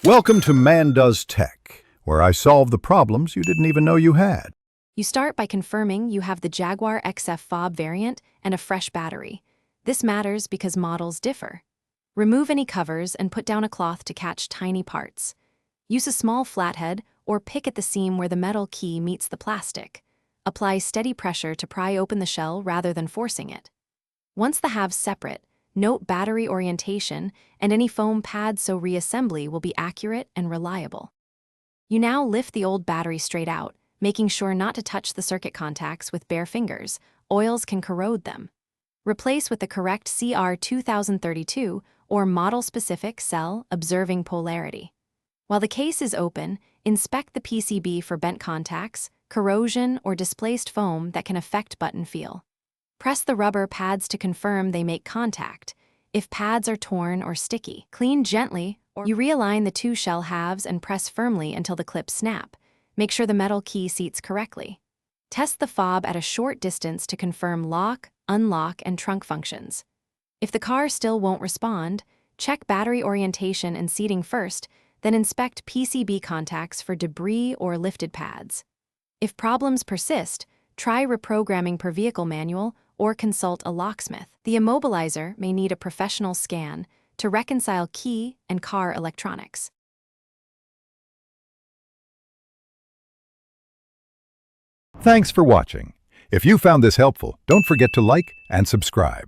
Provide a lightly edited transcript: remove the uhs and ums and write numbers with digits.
Welcome to Man Does Tech, where I solve the problems you didn't even know you had. You start by confirming you have the Jaguar XF fob variant and a fresh battery. This matters because models differ. Remove any covers and put down a cloth to catch tiny parts. Use a small flathead or pick at the seam where the metal key meets the plastic. Apply steady pressure to pry open the shell rather than forcing it. Once the halves separate, note battery orientation, and any foam pads so reassembly will be accurate and reliable. You now lift the old battery straight out, making sure not to touch the circuit contacts with bare fingers. Oils can corrode them. Replace with the correct CR 2032 or model-specific cell observing polarity. While the case is open, inspect the PCB for bent contacts, corrosion, or displaced foam that can affect button feel. Press the rubber pads to confirm they make contact. If pads are torn or sticky, clean gently, or you realign the two shell halves and press firmly until the clips snap. Make sure the metal key seats correctly. Test the fob at a short distance to confirm lock, unlock, and trunk functions. If the car still won't respond, check battery orientation and seating first, then inspect PCB contacts for debris or lifted pads. If problems persist, try reprogramming per vehicle manual or consult a locksmith. The immobilizer may need a professional scan to reconcile key and car electronics. Thanks for watching. If you found this helpful, don't forget to like and subscribe.